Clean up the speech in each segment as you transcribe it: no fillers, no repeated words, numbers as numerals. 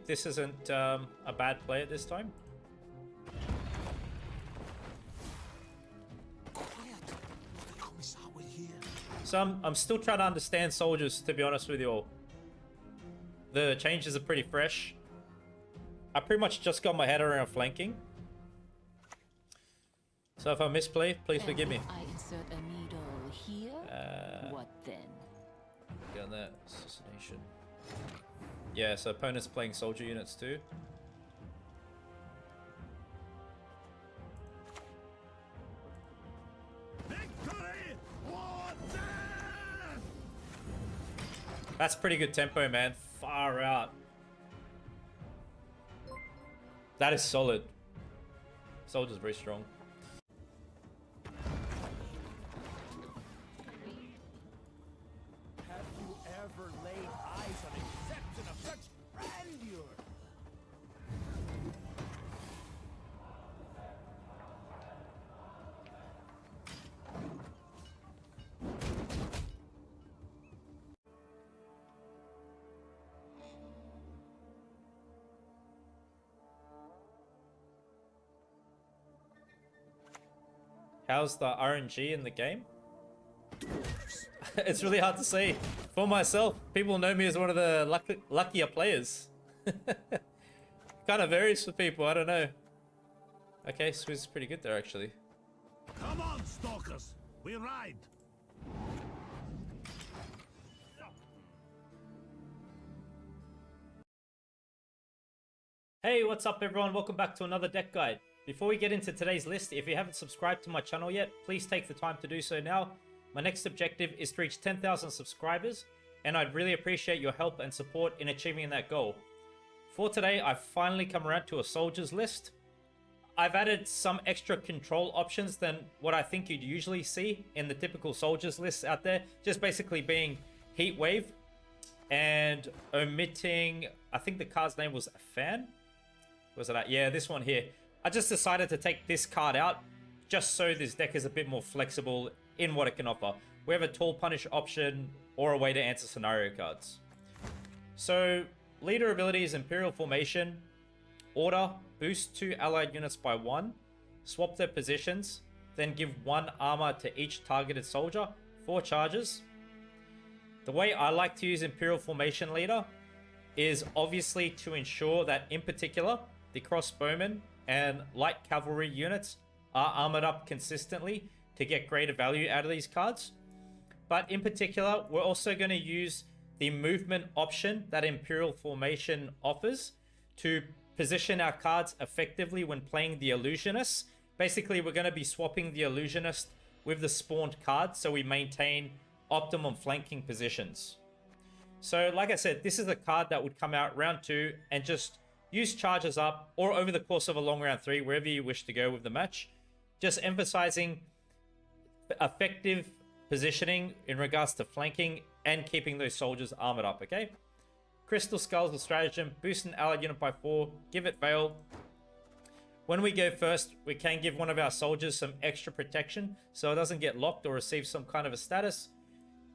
this isn't a bad play at this time. So I'm still trying to understand soldiers, to be honest with you all. The changes are pretty fresh. I pretty much just got my head around flanking. So if I misplay, please forgive me. I insert a needle here. What then? Get on that. Assassination. Yeah, so opponents playing soldier units too. That's pretty good tempo, man. Far out. That is solid. Soldier's very strong. Have you ever laid eyes on a reception of such grandeur? How's the RNG in the game? It's really hard to say. For myself, people know me as one of the luckier players. Kind of varies for people, I don't know. Okay, Swizz is pretty good there, actually. Come on, stalkers, we ride. Hey, what's up everyone? Welcome back to another deck guide. Before we get into today's list, if you haven't subscribed to my channel yet, please take the time to do so now. My next objective is to reach 10,000 subscribers, and I'd really appreciate your help and support in achieving that goal. For today, I've finally come around to a soldiers list. I've added some extra control options than what I think you'd usually see in the typical soldiers lists out there, just basically being Heat Wave and omitting, I think the card's name was Fan. Was it that? Yeah, this one here. I just decided to take this card out just so this deck is a bit more flexible in what it can offer. We have a tall punish option or a way to answer scenario cards. So leader ability is Imperial Formation, order, boost 2 allied units by 1, swap their positions, then give 1 armor to each targeted soldier, 4 charges. The way I like to use Imperial Formation leader is obviously to ensure that in particular the crossbowmen and light cavalry units are armored up consistently to get greater value out of these cards. But in particular, we're also going to use the movement option that Imperial Formation offers to position our cards effectively when playing the Illusionist. Basically, we're going to be swapping the Illusionist with the spawned card so we maintain optimum flanking positions. So like I said, this is a card that would come out round 2 and just use charges up or over the course of a long round 3, wherever you wish to go with the match. Just emphasizing effective positioning in regards to flanking and keeping those soldiers armored up, okay? Crystal Skulls with Stratagem, boost an allied unit by 4, give it Veil. When we go first, we can give one of our soldiers some extra protection so it doesn't get locked or receive some kind of a status.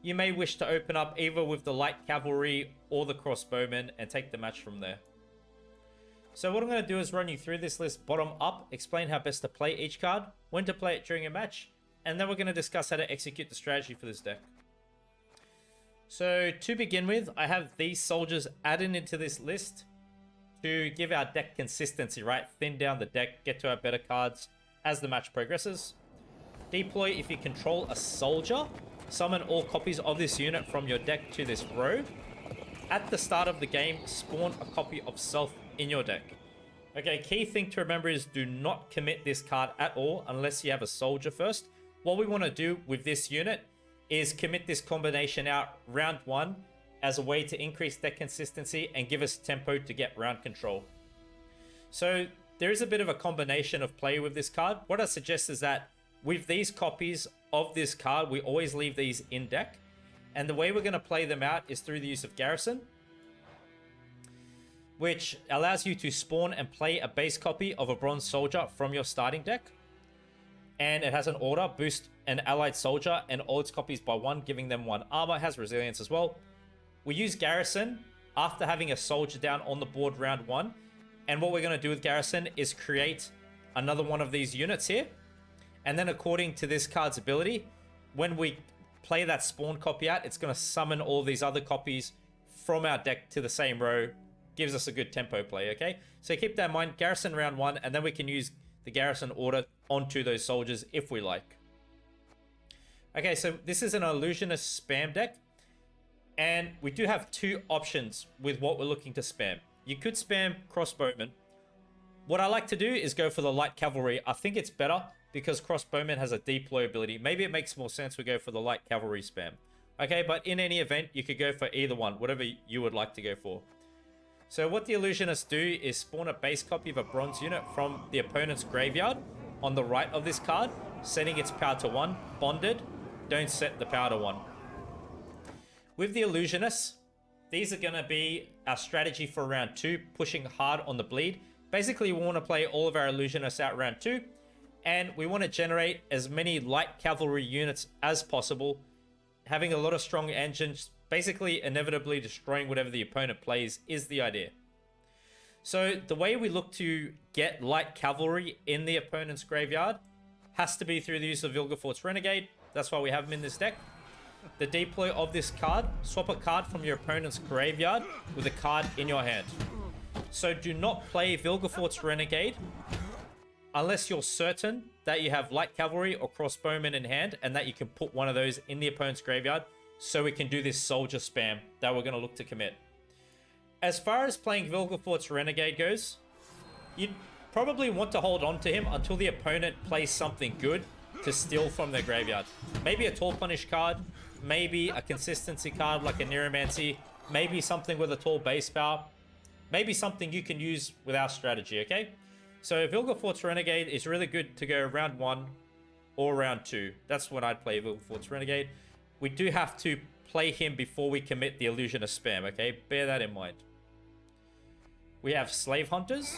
You may wish to open up either with the light cavalry or the crossbowmen and take the match from there. So what I'm going to do is run you through this list bottom up, explain how best to play each card, when to play it during a match, and then we're going to discuss how to execute the strategy for this deck. So to begin with, I have these soldiers added into this list to give our deck consistency, right? Thin down the deck, get to our better cards as the match progresses. Deploy if you control a soldier. Summon all copies of this unit from your deck to this row. At the start of the game, spawn a copy of Self in your deck. Okay, key thing to remember is do not commit this card at all unless you have a soldier first. What we want to do with this unit is commit this combination out round 1 as a way to increase deck consistency and give us tempo to get round control. So there is a bit of a combination of play with this card. What I suggest is that with these copies of this card, we always leave these in deck. And the way we're going to play them out is through the use of Garrison, which allows you to spawn and play a base copy of a bronze soldier from your starting deck. And it has an order, boost an allied soldier and all its copies by 1, giving them 1 armor, has resilience as well. We use Garrison after having a soldier down on the board round 1. And what we're going to do with Garrison is create another one of these units here. And then according to this card's ability, when we play that spawn copy out, it's going to summon all these other copies from our deck to the same row. Gives us a good tempo play, okay? So keep that in mind. Garrison round 1, and then we can use the Garrison order onto those soldiers if we like. Okay, so this is an Illusionist spam deck. And we do have 2 options with what we're looking to spam. You could spam Crossbowmen. What I like to do is go for the Light Cavalry. I think it's better because Crossbowman has a deploy ability. Maybe it makes more sense we go for the Light Cavalry spam. Okay, but in any event, you could go for either one, whatever you would like to go for. So what the Illusionists do is spawn a base copy of a bronze unit from the opponent's graveyard on the right of this card, setting its power to 1, bonded. Don't set the power to 1. With the Illusionists, these are going to be our strategy for round 2, pushing hard on the bleed. Basically, we want to play all of our Illusionists out round 2, and we want to generate as many light cavalry units as possible, having a lot of strong engines, basically inevitably destroying whatever the opponent plays is the idea. So the way we look to get light cavalry in the opponent's graveyard has to be through the use of Vilgefortz Renegade. That's why we have him in this deck. The deploy of this card, swap a card from your opponent's graveyard with a card in your hand. So do not play Vilgefortz Renegade unless you're certain that you have light cavalry or crossbowmen in hand and that you can put one of those in the opponent's graveyard so we can do this soldier spam that we're going to look to commit. As far as playing Vilgefortz Renegade goes, you probably want to hold on to him until the opponent plays something good to steal from their graveyard. Maybe a tall punish card, maybe a consistency card like a Neuromancy, maybe something with a tall base power, maybe something you can use with our strategy, okay? So Vilgefortz Renegade is really good to go round 1 or round 2. That's when I'd play Vilgefortz Renegade. We do have to play him before we commit the Illusionist spam, okay? Bear that in mind. We have Slave Hunters.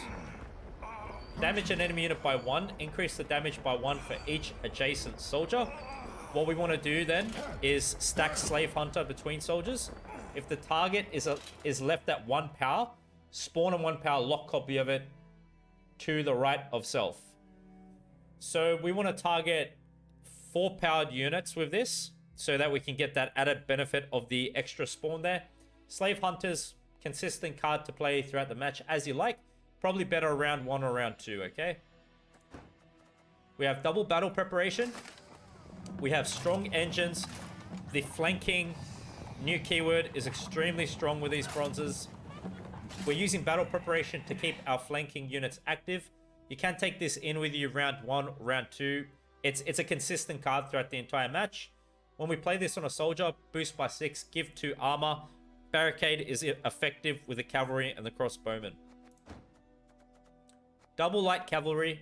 Damage an enemy unit by 1. Increase the damage by 1 for each adjacent soldier. What we want to do then is stack Slave Hunter between soldiers. If the target is left at 1 power, spawn a 1 power lock copy of it to the right of self. So we want to target 4 powered units with this so that we can get that added benefit of the extra spawn there. Slave Hunters, consistent card to play throughout the match as you like. Probably better round 1 or round 2, okay? We have double battle preparation. We have strong engines. The flanking new keyword is extremely strong with these bronzes. We're using battle preparation to keep our flanking units active. You can take this in with you round 1, round 2. It's a consistent card throughout the entire match. When we play this on a soldier, boost by 6, give 2 armor. Barricade is effective with the cavalry and the crossbowmen. Double light cavalry.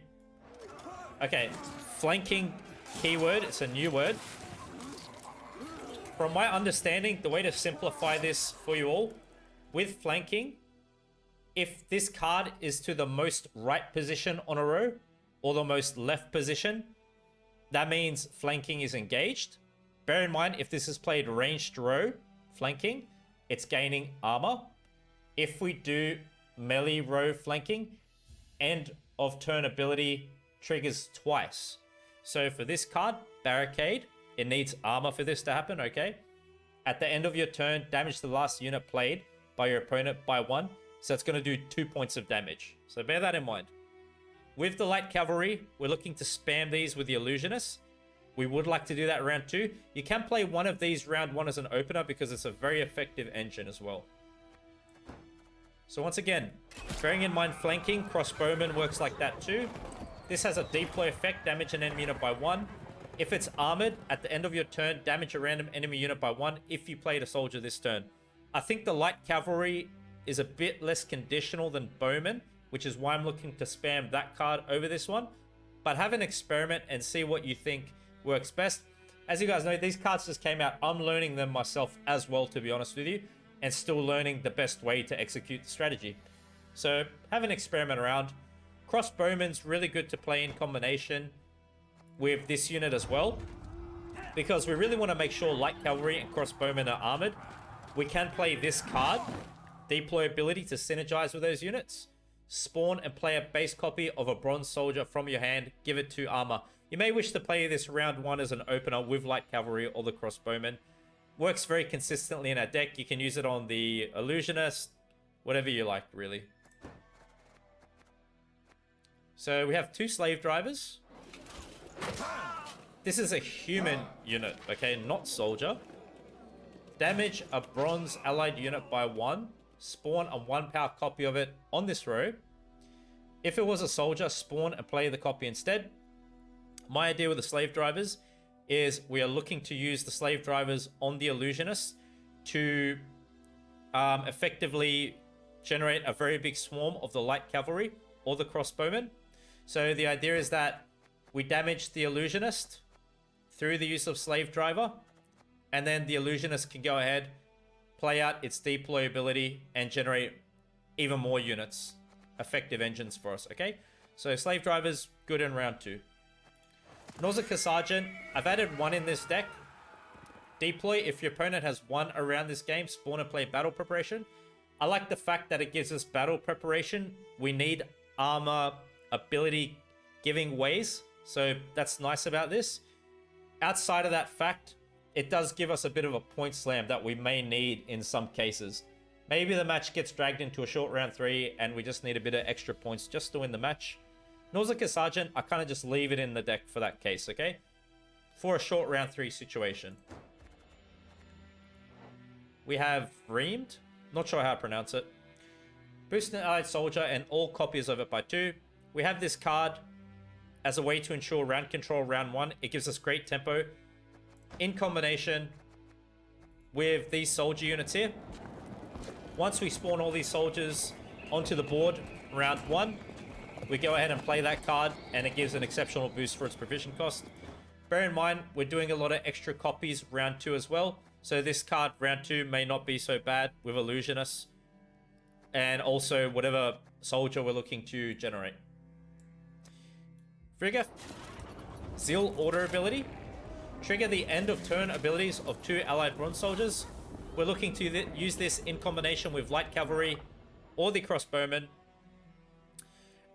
Okay, flanking keyword, it's a new word. From my understanding, the way to simplify this for you all, with flanking, if this card is to the most right position on a row or the most left position, that means flanking is engaged. Bear in mind, if this is played ranged row flanking, it's gaining armor. If we do melee row flanking, end of turn ability triggers twice. So for this card, Barricade, it needs armor for this to happen, okay? At the end of your turn, damage the last unit played by your opponent by 1. So it's going to do 2 points of damage. So bear that in mind. With the light cavalry, we're looking to spam these with the Illusionists. We would like to do that round 2. You can play one of these round 1 as an opener because it's a very effective engine as well. So once again, bearing in mind flanking, crossbowman works like that too. This has a deploy effect, damage an enemy unit by 1. If it's armored, at the end of your turn, damage a random enemy unit by 1 if you played a soldier this turn. I think the light cavalry is a bit less conditional than bowman, which is why I'm looking to spam that card over this one. But have an experiment and see what you think works best. As you guys know, these cards just came out. I'm learning them myself as well, to be honest with you, and still learning the best way to execute the strategy. So have an experiment around. Crossbowman's really good to play in combination with this unit as well, because we really want to make sure light cavalry and crossbowmen are armored. We can play this card, deploy ability to synergize with those units. Spawn and play a base copy of a bronze soldier from your hand. Give it 2 armor. You may wish to play this round 1 as an opener with light cavalry or the crossbowman. Works very consistently in our deck. You can use it on the illusionist, whatever you like, really. So we have 2 slave drivers. This is a human unit, okay, not soldier. Damage a bronze allied unit by 1. Spawn a 1 power copy of it on this row. If it was a soldier, spawn and play the copy instead. My idea with the slave drivers is we are looking to use the slave drivers on the illusionists to effectively generate a very big swarm of the light cavalry or the crossbowmen. So the idea is that we damage the illusionist through the use of slave driver, and then the illusionist can go ahead, play out its deploy ability, and generate even more units. Effective engines for us, okay? So slave drivers, good in round 2. Nausicaa Sergeant, I've added 1 in this deck. Deploy, if your opponent has 1 around this game, spawn and play battle preparation. I like the fact that it gives us battle preparation. We need armor ability giving ways, so that's nice about this. Outside of that fact, it does give us a bit of a point slam that we may need in some cases. Maybe the match gets dragged into a short round 3 and we just need a bit of extra points just to win the match. Nausicaa Sergeant, I kind of just leave it in the deck for that case, okay? For a short round 3 situation. We have Reamed. Not sure how to pronounce it. Boost an allied soldier and all copies of it by 2. We have this card as a way to ensure round control round 1. It gives us great tempo. In combination with these soldier units here. Once we spawn all these soldiers onto the board round 1, we go ahead and play that card, and it gives an exceptional boost for its provision cost. Bear in mind, we're doing a lot of extra copies round 2 as well. So this card round 2 may not be so bad with illusionists. And also whatever soldier we're looking to generate. Frigga, Zeal Order ability. Trigger the end of turn abilities of 2 allied bronze soldiers. We're looking to use this in combination with light cavalry or the crossbowmen.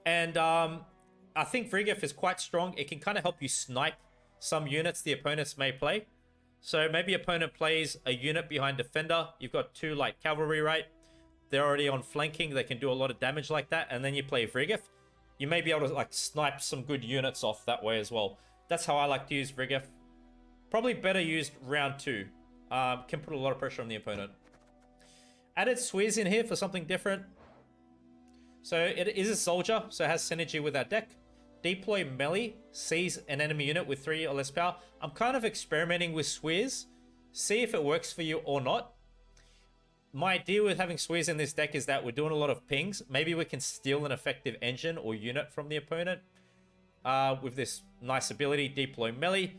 And I think Frigga is quite strong. It can kind of help you snipe some units the opponents may play. So maybe opponent plays a unit behind defender. You've got 2 light cavalry, right? They're already on flanking. They can do a lot of damage like that. And then you play Frigga. You may be able to like snipe some good units off that way as well. That's how I like to use Frigga. Probably better used round 2. Can put a lot of pressure on the opponent. Added Swiz in here for something different. So it is a soldier, so it has synergy with our deck. Deploy melee, seize an enemy unit with 3 or less power. I'm kind of experimenting with Swiz. See if it works for you or not. My idea with having Swiz in this deck is that we're doing a lot of pings. Maybe we can steal an effective engine or unit from the opponent with this nice ability, Deploy melee.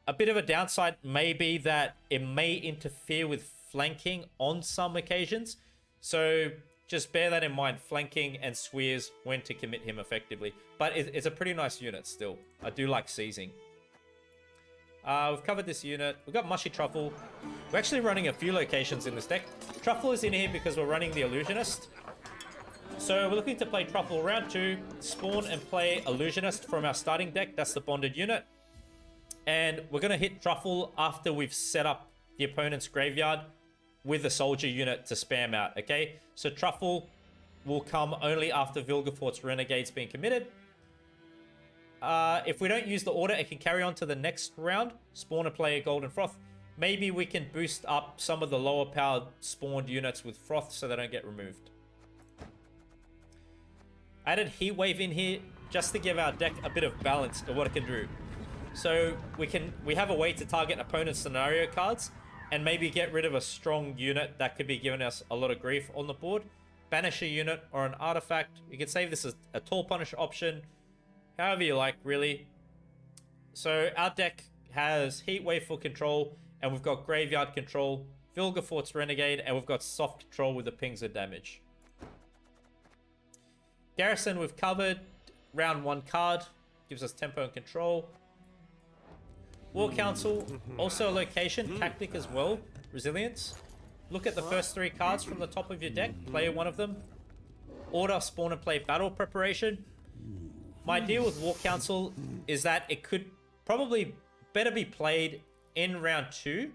A bit of a downside may be that it may interfere with flanking on some occasions. So just bear that in mind, flanking and Swiz, when to commit him effectively. But it's a pretty nice unit still. I do like seizing. We've covered this unit. We've got Mushy Truffle. We're actually running a few locations in this deck. Truffle is in here because we're running the Illusionist. So we're looking to play Truffle round 2, spawn and play Illusionist from our starting deck. That's the bonded unit. And we're going to hit Truffle after we've set up the opponent's graveyard with a soldier unit to spam out, okay? So Truffle will come only after Vilgefort's Renegade's been committed. If we don't use the order, it can carry on to the next round. Spawn and play a Golden Froth. Maybe we can boost up some of the lower powered spawned units with Froth so they don't get removed. Added Heat Wave in here just to give our deck a bit of balance of what it can do. So we have a way to target opponent's scenario cards and maybe get rid of a strong unit that could be giving us a lot of grief on the board. Banish a unit or an artifact. You can save this as a Tall Punish option. However you like, really. So our deck has Heat Wave for control, and we've got Graveyard control, Vilgefort's Renegade, and we've got soft control with the pings of damage. Garrison we've covered. Round 1 card. Gives us tempo and control. War Council, also a location, tactic as well, resilience. look at the first 3 cards from the top of your deck, play one of them. Order, spawn, and play battle preparation. My deal with War Council is that it could probably better be played in round 2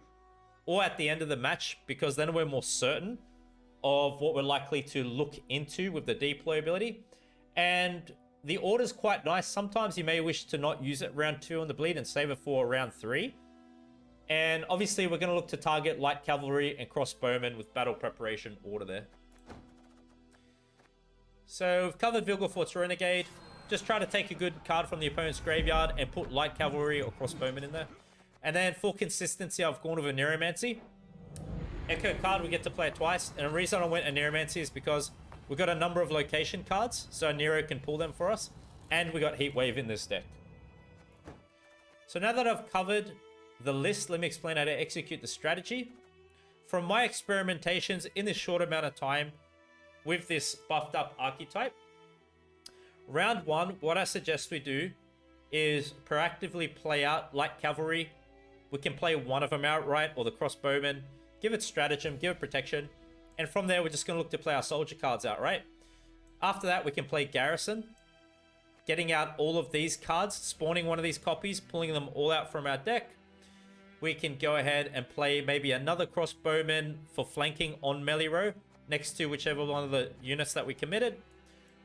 or at the end of the match, because then we're more certain of what we're likely to look into with the deploy ability. And the order's quite nice. Sometimes you may wish to not use it round 2 on the bleed and save it for round 3. And obviously we're going to look to target light cavalry and crossbowmen with battle preparation order there. So we've covered Vilgefortz Renegade. Just try to take a good card from the opponent's graveyard and put light cavalry or crossbowmen in there. And then for consistency, I've gone with a Neuromancy. Echo card, we get to play it twice. And the reason I went a Neuromancy is because we've got a number of location cards, so Nero can pull them for us. And we got Heatwave in this deck. So now that I've covered the list, let me explain how to execute the strategy. From my experimentations in this short amount of time with this buffed up archetype, round 1, what I suggest we do is proactively play out light cavalry. We can play one of them outright, or the crossbowman, give it stratagem, give it protection, and from there we're just going to look to play our soldier cards outright. After that we can play garrison, getting out all of these cards, spawning one of these copies, pulling them all out from our deck. We can go ahead and play maybe another crossbowman for flanking on melee row next to whichever one of the units that we committed.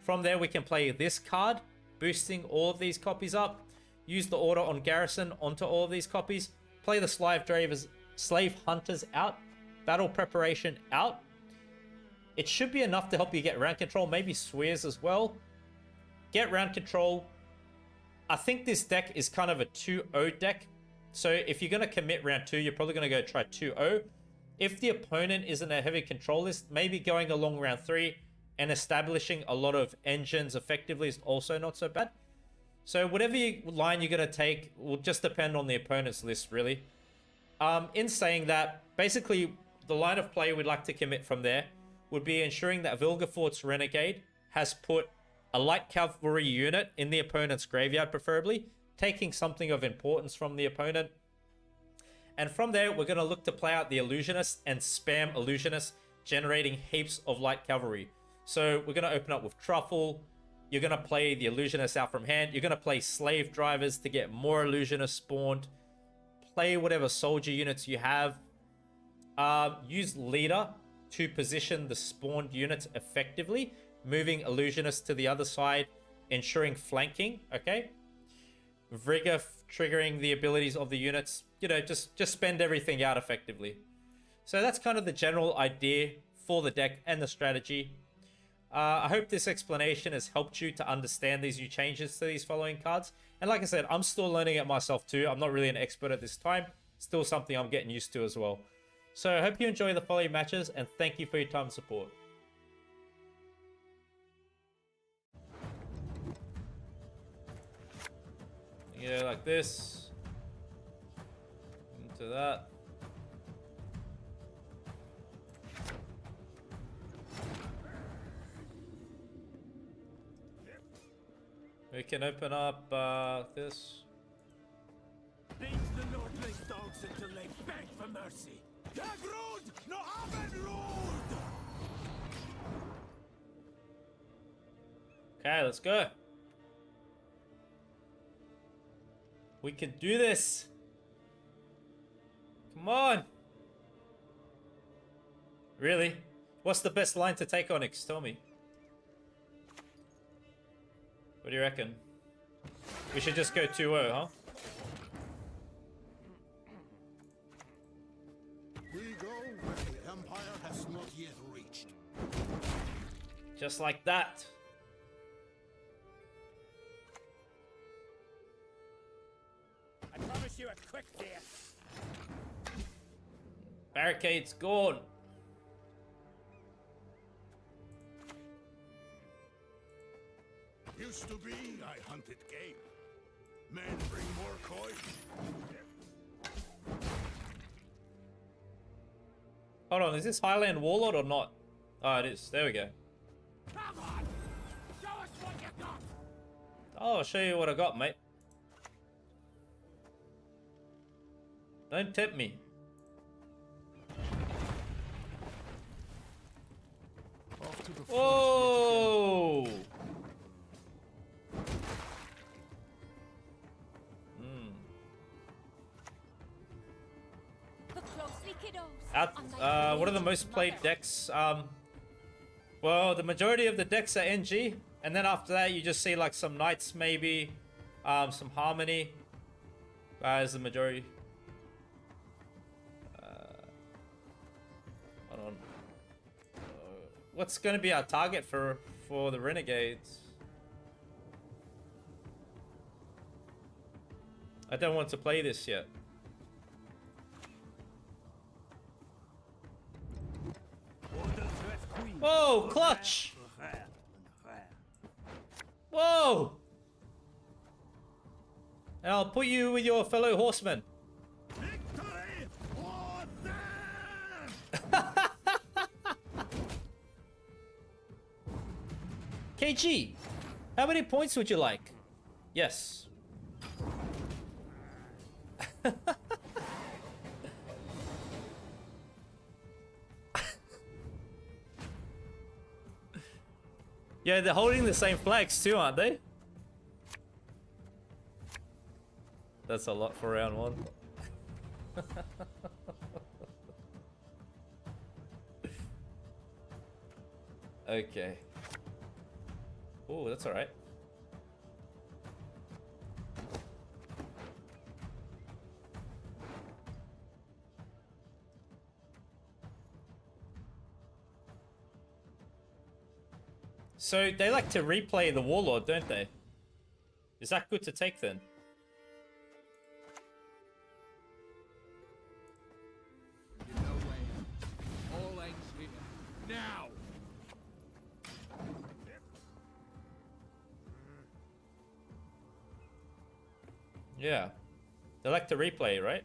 From there we can play this card, boosting all of these copies up, use the order on garrison onto all of these copies, play the slave hunters out, battle preparation out. It should be enough to help you get round control, maybe Swears as well. Get round control. I think this deck is kind of a 2-0 deck. So if you're going to commit round 2, you're probably going to go try 2-0. If the opponent isn't a heavy control list, maybe going along round 3 and establishing a lot of engines effectively is also not so bad. So whatever line you're going to take will just depend on the opponent's list, really. In saying that, basically the line of play we'd like to commit from there would be ensuring that Vilgefortz Renegade has put a light cavalry unit in the opponent's graveyard, preferably, taking something of importance from the opponent. And from there, we're going to look to play out the Illusionist and spam Illusionist, generating heaps of light cavalry. So we're going to open up with Truffle. You're going to play the Illusionist out from hand. You're going to play Slave Drivers to get more Illusionists spawned. Play whatever soldier units you have. Use Leader to position the spawned units effectively, moving Illusionists to the other side, ensuring flanking, okay? Vigor triggering the abilities of the units. You know, just spend everything out effectively. So that's kind of the general idea for the deck and the strategy. I hope this explanation has helped you to understand these new changes to these following cards. And like I said, I'm still learning it myself too. I'm not really an expert at this time. Still something I'm getting used to as well. So I hope you enjoy the following matches, and thank you for your time and support. Yeah, like this. Into that. We can open up this. Lead the lordly dogs until they beg for mercy. Dagrud, no Abenrud! Okay, let's go. We can do this. Come on. Really? What's the best line to take on X? Tell me. What do you reckon? We should just go 2-0, huh? We go where the Empire has not yet reached. Just like that. I promise you a quick death. Barricade's gone. Used to be I hunted game. Men bring more coin. Hold on, is this Highland Warlord or not? Oh, it is. There we go. Come on! Show us what you got! Oh, I'll show you what I got, mate. Don't tempt me. Whoa! Look closely, kiddos. What are the most played decks? Well, the majority of the decks are NG, and then after that, you just see like some Knights, maybe, some Harmony. As the majority. Hold on. What's going to be our target for the Renegades? I don't want to play this yet. Whoa, clutch! Whoa! And I'll put you with your fellow horsemen. Victory or KG, how many points would you like? Yes. Yeah, they're holding the same flags too, aren't they? That's a lot for round one. Okay. Oh, that's alright. So they like to replay the Warlord, don't they? Is that good to take then? no way. All ends here. Now. Yeah. They like to replay, right?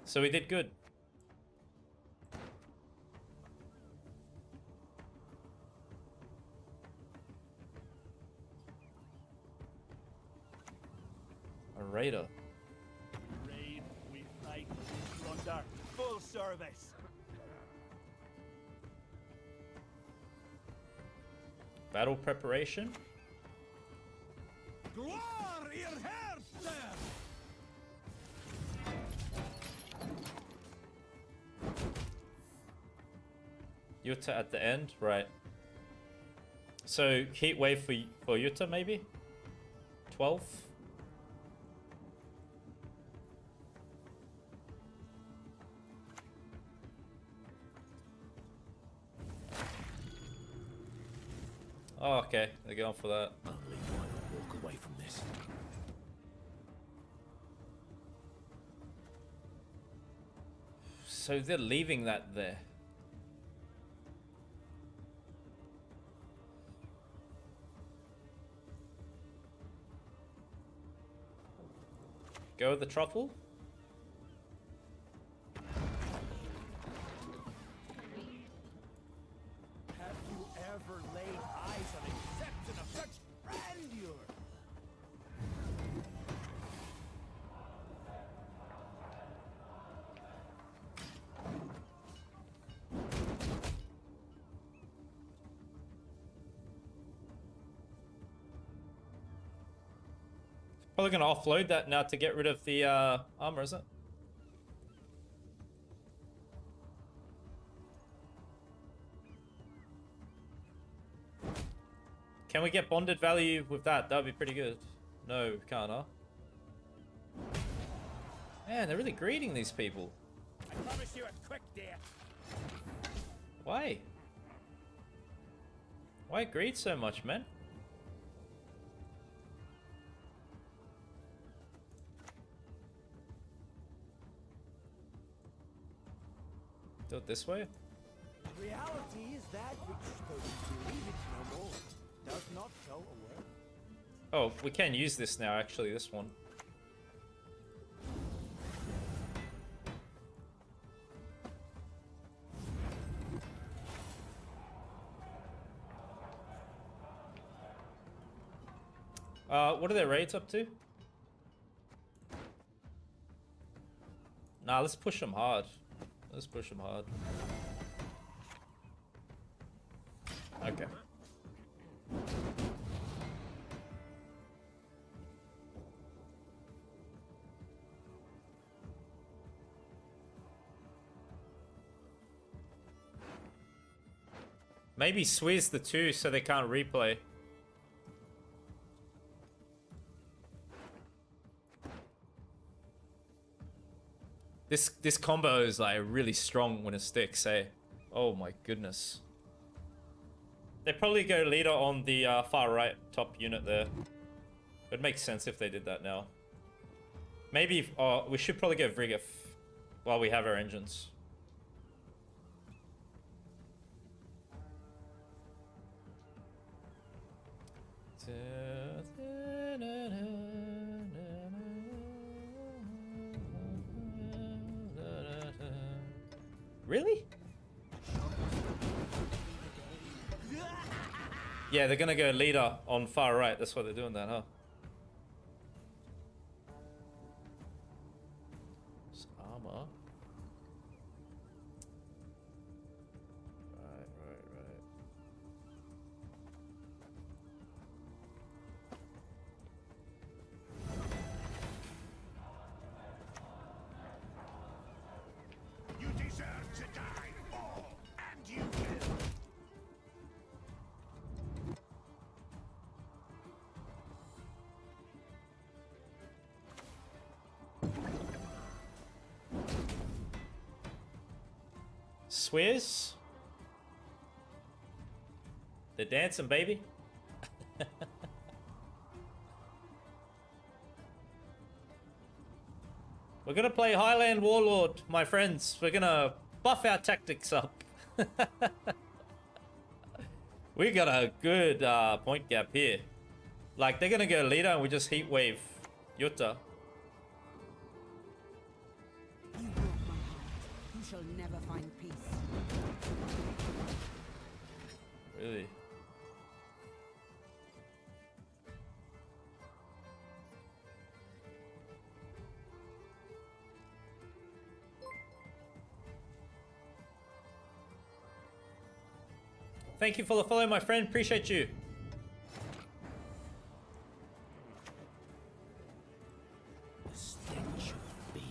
So we did good. A raider. Raid, we fight, plunder, full service. Battle preparation. Gloire, ihr Herzen! Yuta at the end, right? So heat wave for Yuta maybe. 12th. Oh, okay, they're going for that. Only one will walk away from this. So they're leaving that there. Go with the truffle. Have you ever laid eyes on a reception of such grandeur? Probably gonna offload that now to get rid of the armor, is it? Can we get bonded value with that? That'd be pretty good. No, we can't, huh? Man, they're really greeting these people. I promise you a quick death. Why? Why greed so much, man? Do it this way? Reality is that which those who believe it no more does not show a word. Oh, we can use this now, actually, this one. What are their raids up to? Nah, let's push them hard. Let's push them hard. Maybe Swizz the 2 so they can't replay. This combo is like really strong when it sticks, eh? Oh my goodness. They probably go leader on the far right top unit there. It makes sense if they did that now. Maybe we should probably go Vrigif while we have our engines. Really? Yeah, they're gonna go leader on far right. That's why they're doing that, huh? It's armor. Right. You deserve to die, all, and you will. Swizz. They're dancing, baby. We're gonna play Highland Warlord, my friends. We're gonna buff our tactics up. We got a good point gap here. Like, they're gonna go leader and we just heat wave Yuta. You broke my heart. You shall never find peace. Really? Thank you for the follow, my friend. Appreciate you. The stench of beer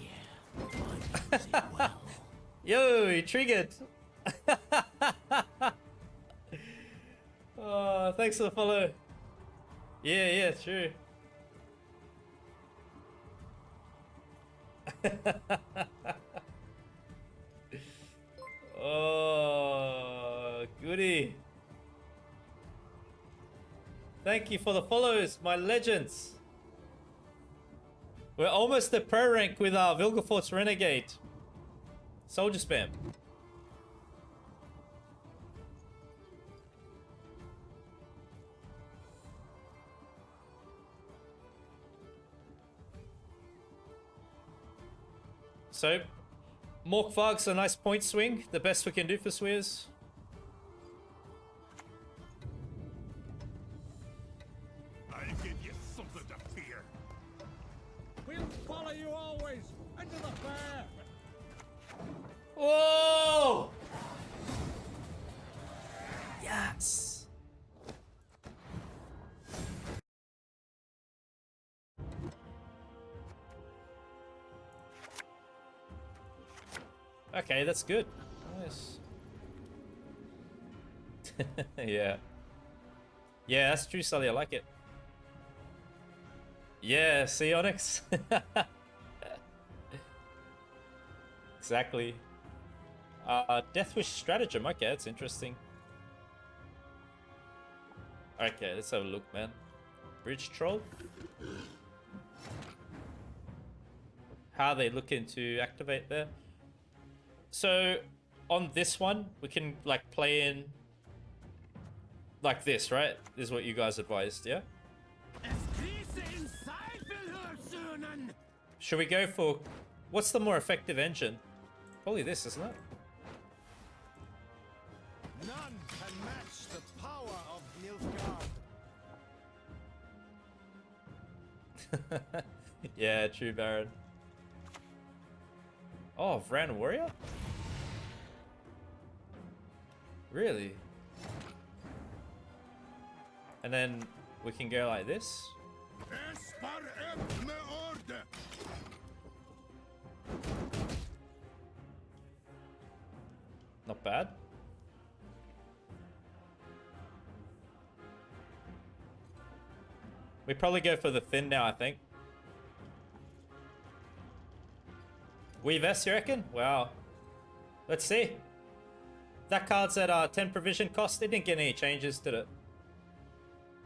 binds it well. Yo, you triggered. Oh, thanks for the follow. Yeah, true. Oh, goody. Thank you for the follows, my legends. We're almost at pro rank with our Vilgefortz Renegade. Soldier spam. So, Morkvarg's a nice point swing. The best we can do for Swizz. I'll give you something to fear. We'll follow you always into the fair. Whoa! Yes. Okay, that's good. Nice. Yeah. Yeah, that's true, Sully. I like it. Yeah, see, Onyx? Exactly. Deathwish Stratagem. Okay, that's interesting. Okay, let's have a look, man. Bridge Troll. How are they looking to activate there? So, on this one, we can, like, play in like this, right? This is what you guys advised, yeah? Should we go for... What's the more effective engine? Probably this, isn't it? None can match the power of Nilfgaard. Yeah, true, Baron. Oh, Vran Warrior? Really? And then we can go like this? Not bad. We probably go for the thin now, I think. Weave S, you reckon? Wow. Let's see. That card's at 10 provision cost. It didn't get any changes, did it?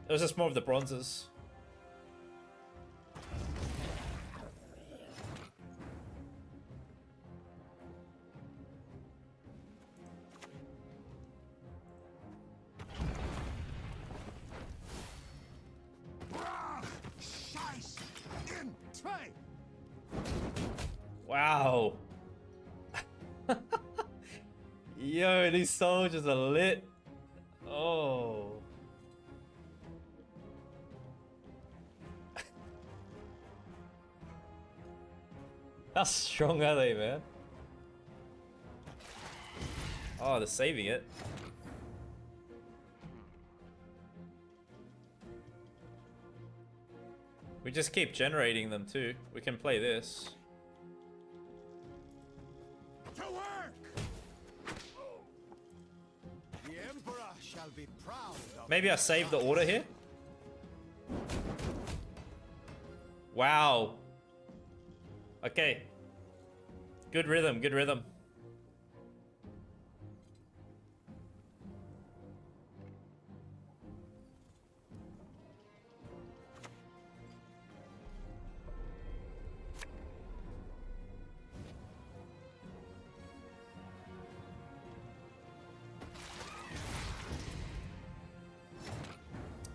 It was just more of the bronzes. Wow. Yo, these soldiers are lit. Oh. How strong are they, man? Oh, they're saving it. We just keep generating them too. We can play this. To work! The Emperor shall be proud of Maybe I save the order here. Wow. Okay. Good rhythm, good rhythm.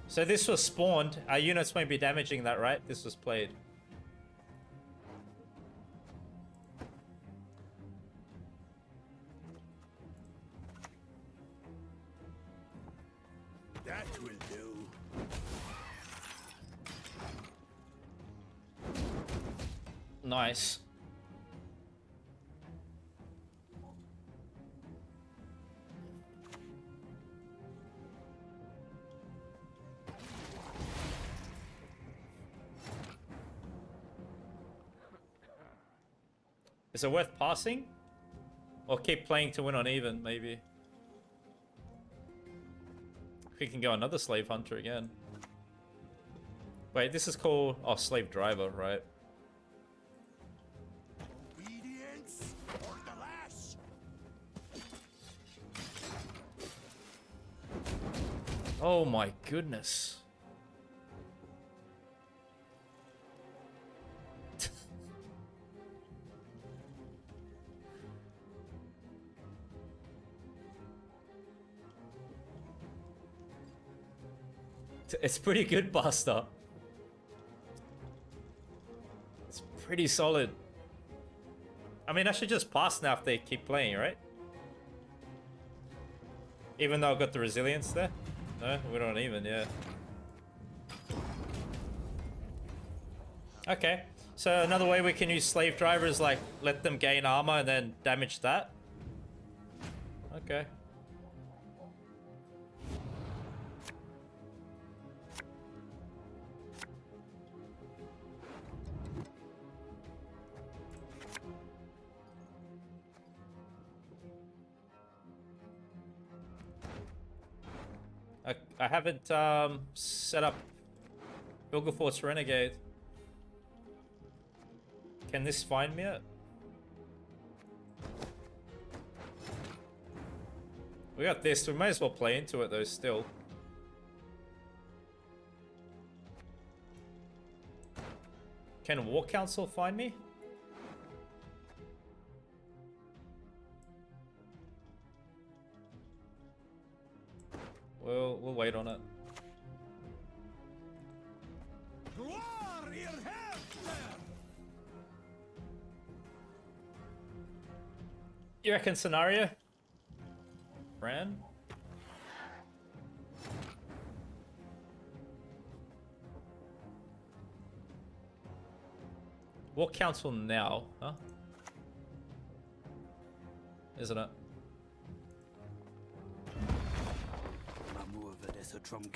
So this was spawned. Our units won't be damaging that, right? This was played. that will do. Nice. Is it worth passing? Or keep playing to win on even, maybe? We can go another slave hunter again. Wait, this is called... Oh, slave driver, right? Obedience or the lash. Oh my goodness. It's pretty good, Buster. It's pretty solid. I mean, I should just pass now if they keep playing, right? Even though I've got the resilience there? No, we're not even, yeah. Okay, so another way we can use slave driver is like, let them gain armor and then damage that. Okay. I haven't set up Vilgefortz Renegade. Can this find me yet? We got this. We might as well play into it though still. Can War Council find me? We'll wait on it. You reckon scenario? Fran? War Council now, huh? Isn't it?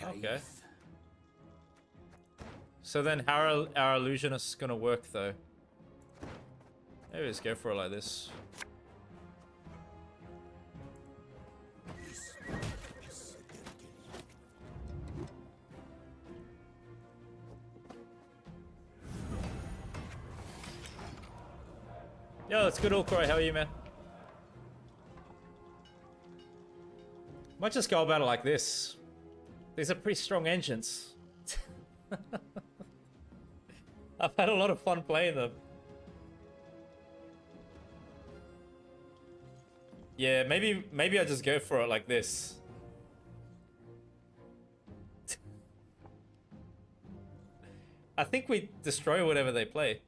Okay. So then how are our illusionists gonna work though? Maybe let's go for it like this. Yo, it's good, Allcroy. How are you, man? Might just go about it like this. These are pretty strong engines. I've had a lot of fun playing them. Yeah, maybe I just go for it like this. I think we destroy whatever they play.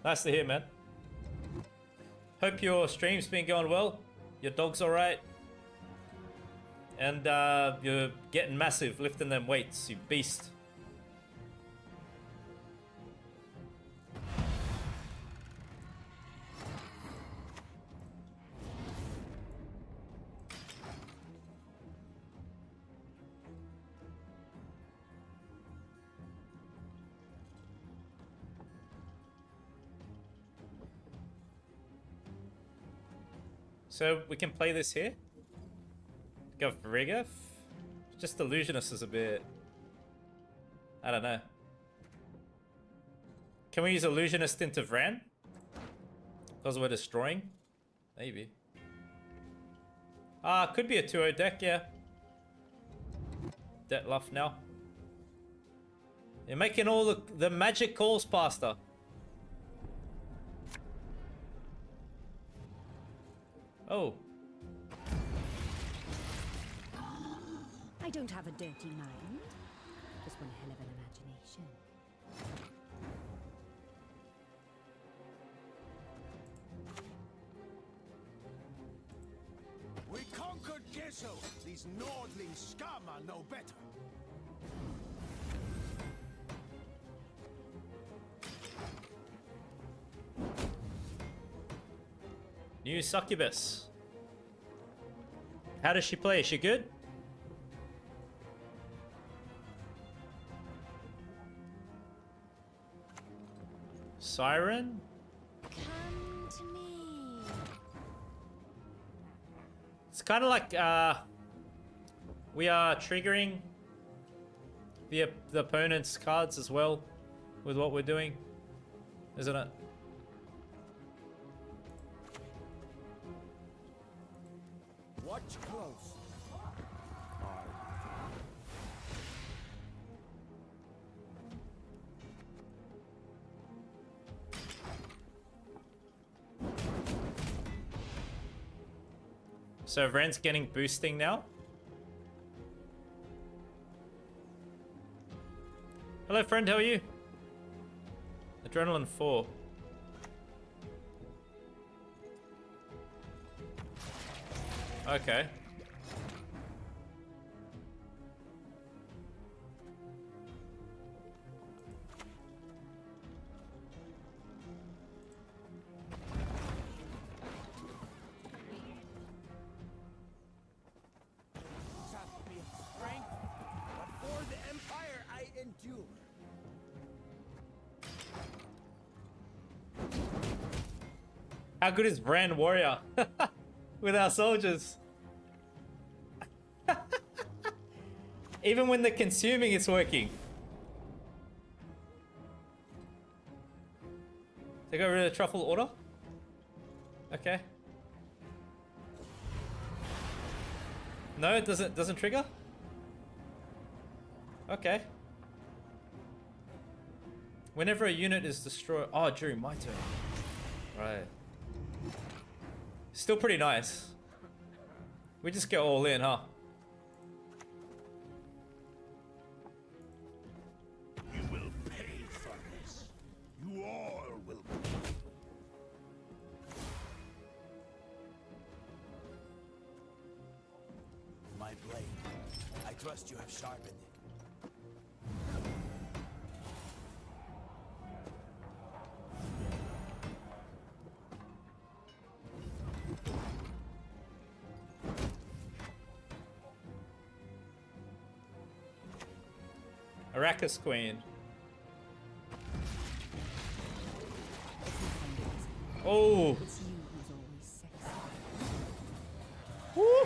Nice to hear, man. Hope your stream's been going well. Your dog's alright. And you're getting massive, lifting them weights, you beast. So we can play this here. Go for Rigger. Just Illusionist is a bit... I don't know. Can we use Illusionist into Vran? Because we're destroying? Maybe. Ah, could be a 2-0 deck, yeah. Dettluff now. You're making all the magic calls, Pastor. Oh. I don't have a dirty mind. Just one hell of an imagination. We conquered Gesso. These Nordling scum are no better. New Succubus. How does she play? Is she good? Siren? Come to me. It's kind of like we are triggering the opponent's cards as well with what we're doing, isn't it? Watch close. So Vren's getting boosting now. Hello friend, how are you? Adrenaline 4. Okay. Champion strength, but for the Empire I endure. How good is Vran Warrior with our soldiers? Even when they're consuming, it's working. They got rid of the truffle order? Okay. No, it doesn't trigger? Okay. Whenever a unit is destroyed... Oh, during my turn. Right. Still pretty nice. We just go all in, huh? You will pay for this. You all will pay. My blade. I trust you have sharpened it. Arrakis Queen. Oh. It's you who's always sexy. Woo.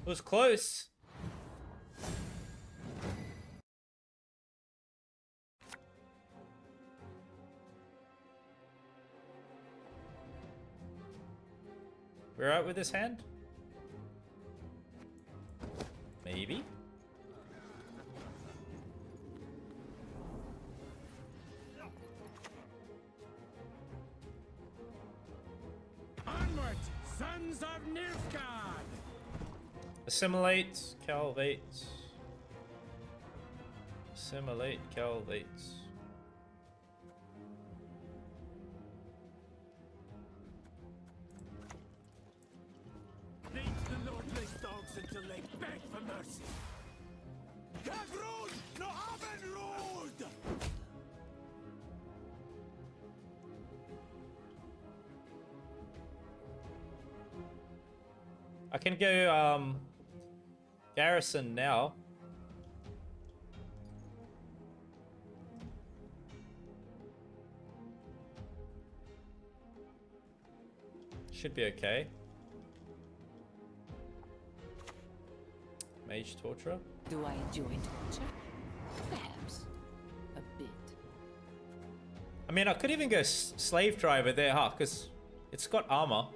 It was close. We're out with this hand? Maybe? Onward, sons of Nilfgaard! Assimilate, calvate. Assimilate, calvate. Lead the lordless dogs until they beg for mercy. Gagrud, no Abendrud! I can go garrison now. Should be okay. Mage torturer. Do I enjoy torture? Perhaps. A bit. I mean, I could even go slave driver there, huh? Because it's got armor.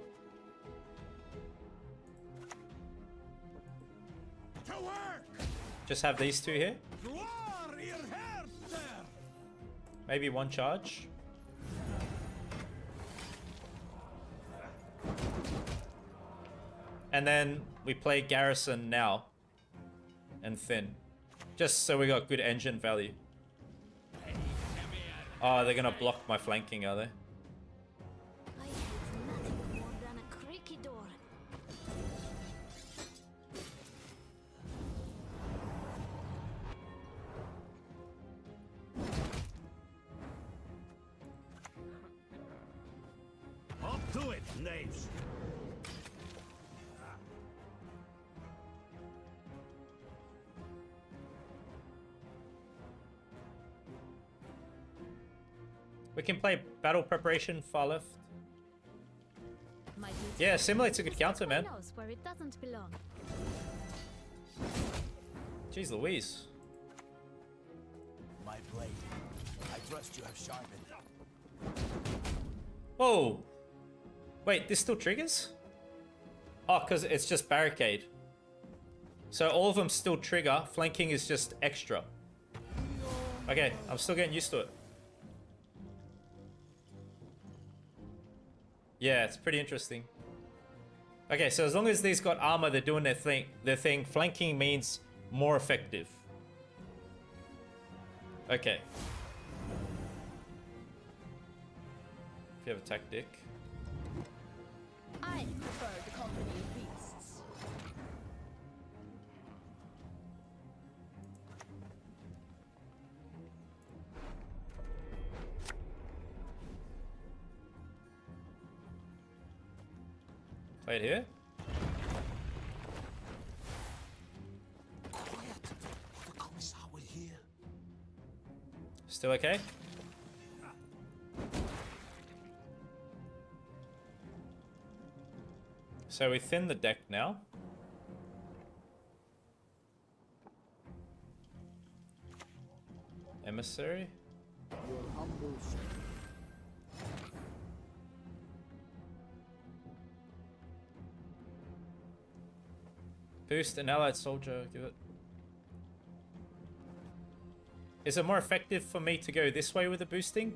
To work! Just have these two here. Gloire, ihr Herr, sir! Maybe one charge. And then we play garrison now. And thin. Just so we got good engine value. Oh, they're gonna block my flanking, are they? I hate nothing more than a creaky door. Up to it, knaves. We can play battle preparation far left. My duty Yeah, Assimilate's a good counter, man. knows where it doesn't belong. Jeez Louise. My blade. I trust you have sharpened. Oh! Wait, this still triggers? Oh, because it's just barricade. So all of them still trigger. Flanking is just extra. Okay, I'm still getting used to it. Yeah, it's pretty interesting. Okay, so as long as these got armor, they're doing their thing. Flanking means more effective. Okay. If you have a tactic. I prefer the company of beasts. Play it here. Quiet. The commissar will hear. Still okay? So we thin the deck now. Emissary. Your humble servant. Boost an allied soldier, give it. Is it more effective for me to go this way with the boosting?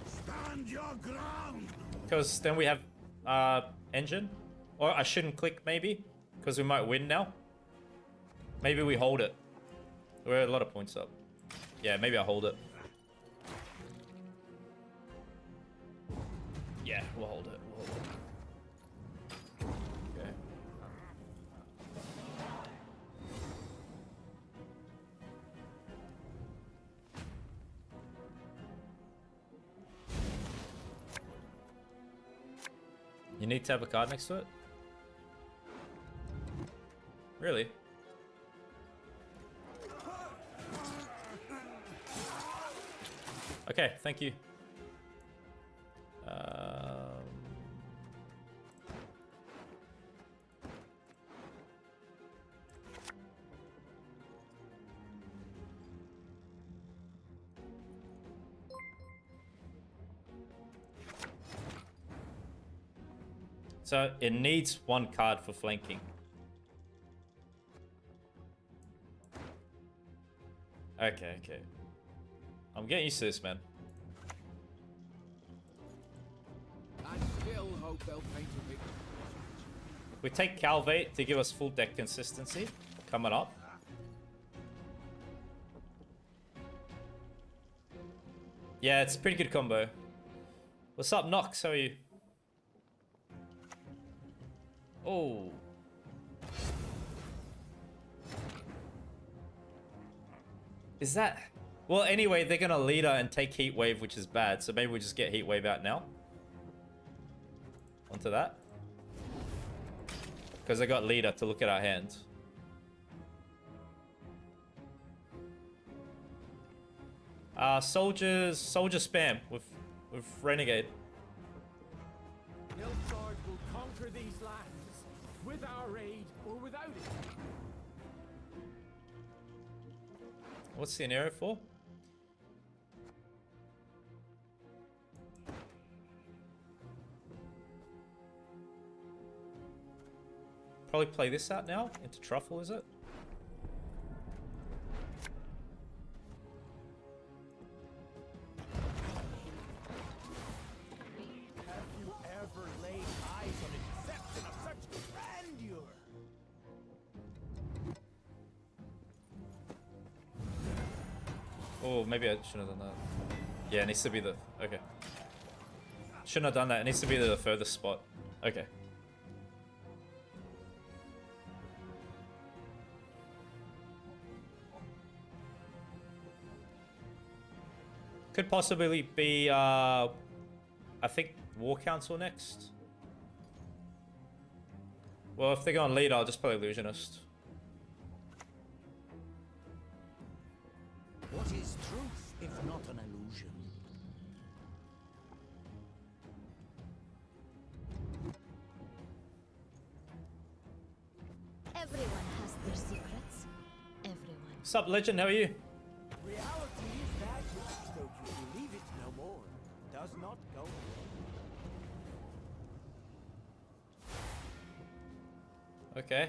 Stand your ground. Because then we have engine. Or I shouldn't click maybe. Because we might win now. Maybe we hold it. We're a lot of points up. Yeah, maybe I hold it. Yeah, we'll hold it. We'll hold it. Okay. You need to have a card next to it? Really? Okay, thank you. So it needs one card for flanking. Okay, okay. I'm getting used to this, man. I still hope they'll paint a picture. We take Calvate to give us full deck consistency coming up. Yeah, it's a pretty good combo. What's up, Nox? How are you? Oh. Is that... Well, anyway, they're going to leader and take Heat Wave, which is bad. So maybe we just get Heat Wave out now. Onto that. Because they got leader to look at our hand. Soldier spam with Renegade. Nilfgaard will conquer these lands with our aid or without it. What's the arrow for? Probably play this out now into Truffle, is it? Have you ever laid eyes on a deception of such grandeur? Oh, maybe I shouldn't have done that. Yeah, it needs to be the... Okay. Shouldn't have done that. It needs to be the furthest spot. Okay. Could possibly be, I think, War Council next. Well, if they're going lead, I'll just play Illusionist. What is truth if not an illusion? Everyone has their secrets. Everyone. Sup, Legend? How are you? Reality is that which, though you believe it no more, does not go away. Okay.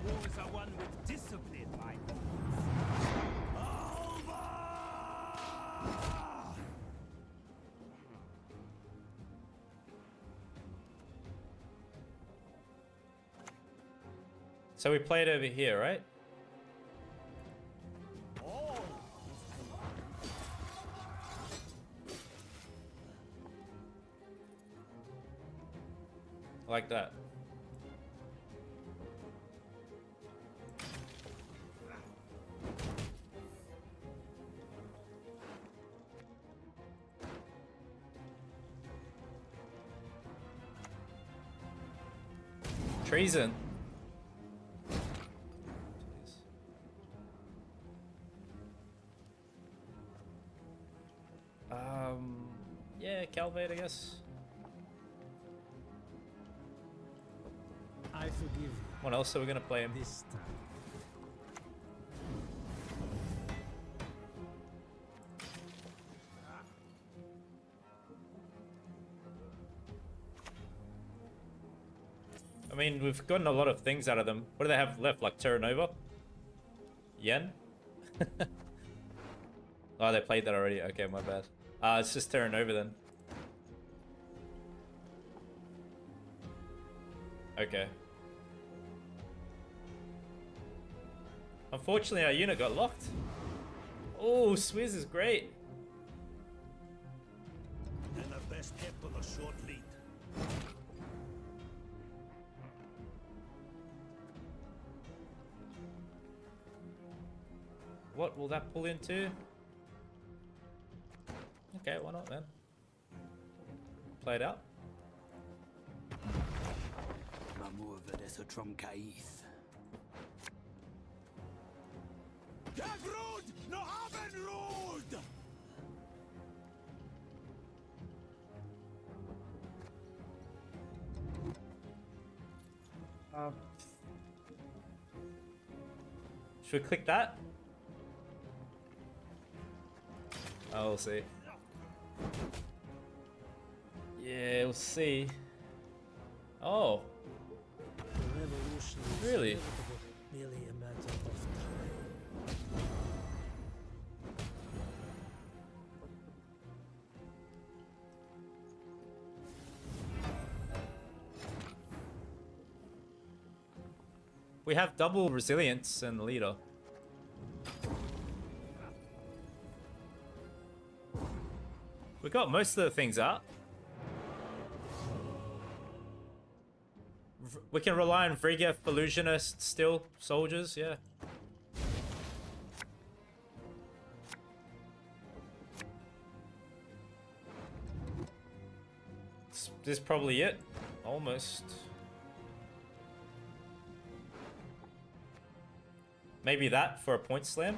Wars are won with discipline, my lords. So we played over here, right? Like that. Treason. Yeah, Calvate, I guess. I forgive you What else are we gonna play him? this time. I mean, we've gotten a lot of things out of them. What do they have left? Like Terra Nova? Yen? Oh, they played that already. Okay, my bad. It's just Terra Nova then. Okay. Unfortunately, our unit got locked. Oh, Swizz is great. And the best kept on a short lead. What will that pull into? Okay, why not, man? Play it out. Mamour vedes a trom caith. Gagrud no Abenrud! Should we click that? Oh, we'll see. Yeah, we'll see. Oh. The revolution is Really? inevitable, merely a matter of time. We have double resilience and leader. We got most of the things out. We can rely on Vrigya, Illusionist, still soldiers, yeah. This is probably it. Almost. Maybe that for a point slam.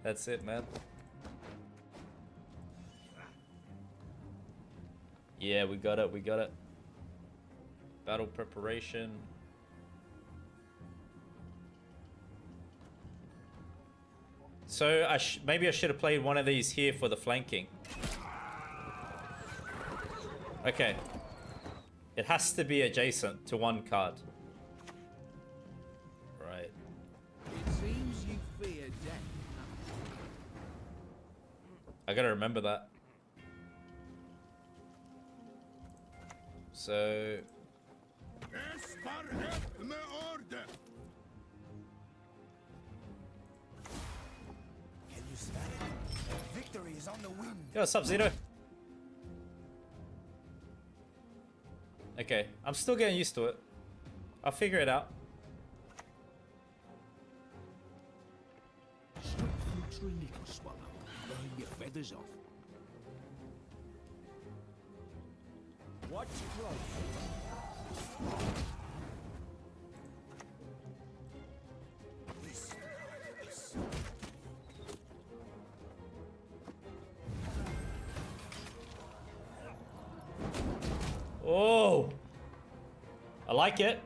That's it, man. Yeah, we got it, we got it. Battle preparation. So maybe I should have played one of these here for the flanking. Okay. It has to be adjacent to one card. Right. It seems you fear death. I gotta remember that. So... Can you smell it? Victory is on the wind. Yo, what's up, Zito? Okay, I'm still getting used to it. I'll figure it out. Stop fluttering, little swallow. Burn your feathers off. Watch close. Oh! I like it.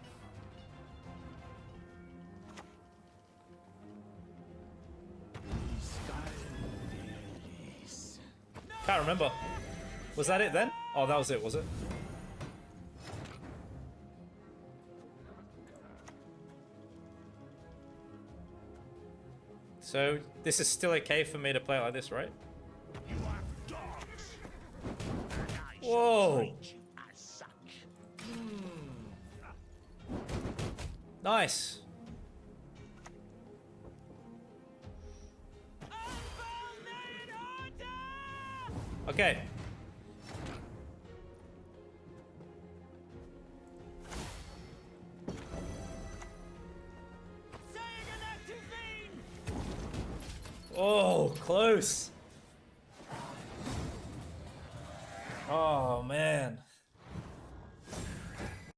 Can't remember. Was that it then? Oh, that was it, was it? So, this is still okay for me to play like this, right? You have dogs. And I shall Whoa! treat you as such. Nice. Okay. Oh, close. Oh, man.